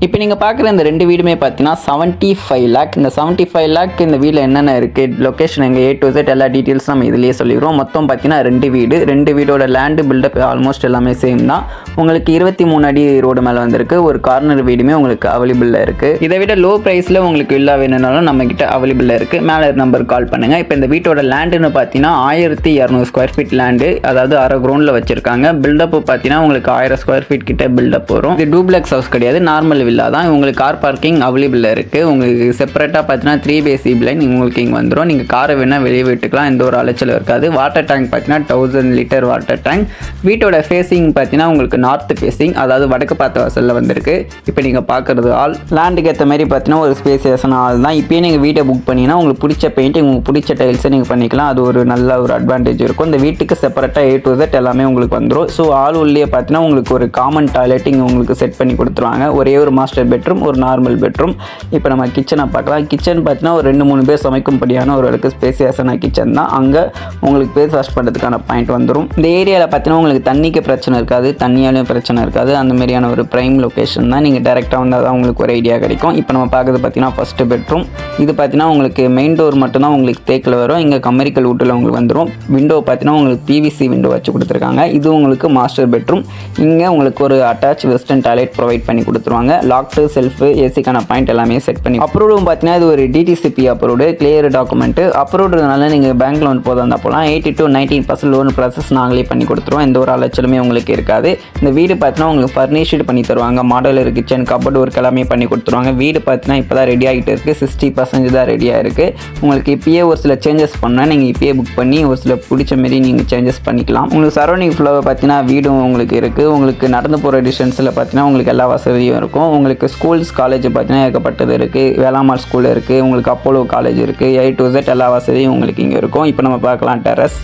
இப்போ நீங்கள் பார்க்குற இந்த 2 வீடுமே பார்த்தீங்கன்னா 75 லேக். இந்த 75 லேக் இந்த வீட்டில் என்னென்ன இருக்குது, லொக்கேஷன் எங்கே, A to Z எல்லா டீட்டெயில்ஸ் நம்ம இதிலேயே சொல்லிடுறோம். மொத்தம் பார்த்தீங்கன்னா 2 வீடோட லேண்டு பில்டப் ஆல்மோஸ்ட் எல்லாமே சேம் தான். உங்களுக்கு 23 அடி ரோடு மேலே வந்திருக்கு. ஒரு கார்னர் வீடுமே உங்களுக்கு அவைலபிளில் இருக்குது. இதை விட லோ ப்ரைஸில் உங்களுக்கு வில்லா வேணும்னாலும் நம்மக்கிட்ட அவைலபிளில் இருக்குது. மேலே நம்பர் கால் பண்ணுங்கள். இப்போ இந்த வீட்டோட லேண்டுன்னு பார்த்தீங்கன்னா 1200 ஸ்கொயர் ஃபீட் லேண்டு, அதாவது அரை கிரவுண்டில் வச்சுருக்காங்க. பில்டப் பார்த்தீங்கன்னா உங்களுக்கு 1000 ஸ்கொயர் ஃபீட் கிட்ட பில்டப் வரும். இது டூப்ளெக்ஸ் ஹவுஸ் கிடையாது, நார்மல் வில்லா தான். உங்களுக்கு கார் பார்க்கிங் அவைலபிளில் இருக்குது. உங்களுக்கு செப்பரேட்டாக பார்த்தீங்கன்னா 3 லைன் உங்களுக்கு இங்கே வந்துடும். நீங்கள் காரை வேணால் வெளியே விட்டுக்கலாம், எந்த ஒரு அலைச்சலும் இருக்காது. வாட்டர் டேங்க் பார்த்தீங்கன்னா 1000 லிட்டர் வாட்டர் டேங்க். வீட்டோட ஃபேஸிங் பார்த்தீங்கன்னா உங்களுக்கு நார்த் ஃபேஸிங், அதாவது வடக்கு பார்த்த வாசலில் வந்திருக்கு. இப்போ நீங்கள் பார்க்குறது ஆல் லேண்டுக்கு ஏற்ற மாதிரி பார்த்தீங்கன்னா ஒரு ஸ்பேசியஸான ஆள் தான். இப்போயே நீங்கள் வீட்டை புக் பண்ணிங்கன்னா உங்களுக்கு பிடிச்ச பெயிண்டிங், உங்களுக்கு பிடிச்ச டைல்ஸை நீங்கள் பண்ணிக்கலாம். அது ஒரு நல்ல ஒரு அட்வான்டேஜ் இருக்கும். இந்த வீட்டுக்கு செப்பரேட்டாக A to Z எல்லாமே உங்களுக்கு வந்துடும். ஸோ ஆல் உள்ளே பார்த்தீங்கன்னா உங்களுக்கு ஒரு காமன் டாய்லெட்டிங் உங்களுக்கு செட் பண்ணி கொடுத்துருவாங்க. ஒரே ஒரு மாஸ்டர் பெட்ரூம், ஒரு நார்மல் பெட்ரூம். இப்போ நம்ம கிச்சனை பார்க்கலாம். கிச்சன் பார்த்தீங்கன்னா ஒரு 2-3 பேர் சமைக்கும்படியான ஒரு அளவுக்கு ஸ்பேசியஸான கிச்சன் தான். அங்கே உங்களுக்கு பேஸ் வாஷ் பண்ணுறதுக்கான பாயிண்ட் வந்துடும். இந்த ஏரியாவில் பார்த்தீங்கன்னா உங்களுக்கு தண்ணிக்கு பிரச்சனை இருக்காது, தண்ணியாலையும் பிரச்சனை இருக்காது. அந்த மாதிரியான ஒரு ப்ரைம் லொக்கேஷன் தான். நீங்கள் டேரெக்டாக வந்தால் தான் உங்களுக்கு ஒரு ஐடியா கிடைக்கும். இப்போ நம்ம பார்க்குறது பார்த்தீங்கன்னா ஃபஸ்ட்டு பெட்ரூம். இது பார்த்தீங்கன்னா உங்களுக்கு மெயின் டோர் மட்டும்தான் உங்களுக்கு தேக்கில் வரும். இங்கே கமெரிக்கல் வுட்டில் உங்களுக்கு வந்துடும். விண்டோ பார்த்தீங்கன்னா உங்களுக்கு PVC விண்டோ வச்சு கொடுத்துருக்காங்க. இது உங்களுக்கு மாஸ்டர் பெட்ரூம். இங்கே உங்களுக்கு ஒரு அட்டாச் வெஸ்டர்ன் டாய்லெட் ப்ரொவைட் பண்ணி கொடுத்துருவாங்க. லாக்டு, செல்ஃபு, ஏசிக்கான பாயிண்ட் எல்லாமே செட் பண்ணி அப்ரூவ்டும் பார்த்தீங்கன்னா இது ஒரு DTCP அப்ரூவ்டு, கிளியர் டாக்குமெண்ட். அப்ரூவ்டுனால நீங்கள் பேங்க் லோன் போதும் போகலாம். 80 to 90% லோன் ப்ராசஸ் நாங்களே பண்ணி கொடுத்துருவோம். எந்த ஒரு அலைச்சலுமே உங்களுக்கு இருக்காது. இந்த வீடு பார்த்தீங்கன்னா உங்களுக்கு ஃபர்னிஷ்டு பண்ணி தருவாங்க. மாடலர் கிச்சன், கபோர்டு ஒர்க் எல்லாமே பண்ணி கொடுத்துருவாங்க. வீடு பார்த்தீங்கன்னா இப்போ தான் ரெடி ஆகிட்டு இருக்குது. 60% தான் ரெடியாக இருக்குது. உங்களுக்கு இப்பயே ஒரு சில சேஞ்சஸ் பண்ணால் நீங்கள் இப்பயே புக் பண்ணி ஒரு சில பிடிச்ச மாரி நீங்கள் சேஞ்சஸ் பண்ணிக்கலாம். உங்களுக்கு சரௌண்டிங் ஃபுல்லாக பார்த்தீங்கன்னா வீடும் உங்களுக்கு இருக்குது. உங்களுக்கு நடந்து போகிற டிஸ்டன்ஸில் பார்த்தீங்கன்னா உங்களுக்கு எல்லா வசதியும் இருக்கும். உங்களுக்கு ஸ்கூல்ஸ், காலேஜ் பார்த்தீங்கன்னா ஏகப்பட்டது இருக்குது. வேளாமால் ஸ்கூல் இருக்குது, உங்களுக்கு அப்போலோ காலேஜ் இருக்குது. A to Z எல்லா வசதியும் உங்களுக்கு இங்கே இருக்கும். இப்போ நம்ம பார்க்கலாம் டெரஸ்.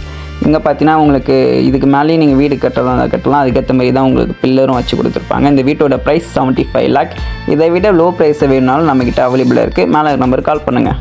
இங்கே பார்த்தீங்கன்னா உங்களுக்கு இதுக்கு மேலேயும் நீங்கள் வீடு கட்டலாம். அதுக்கேற்ற மாதிரி தான் உங்களுக்கு பில்லரும் வச்சு கொடுத்துருப்பாங்க. இந்த வீட்டோட ப்ரைஸ் 75 லேக். இதை விட லோ ப்ரைஸை வேணுனாலும் நம்மக்கிட்ட அவைலபிளாக இருக்குது. மேலே நம்பர் கால் பண்ணுங்கள்.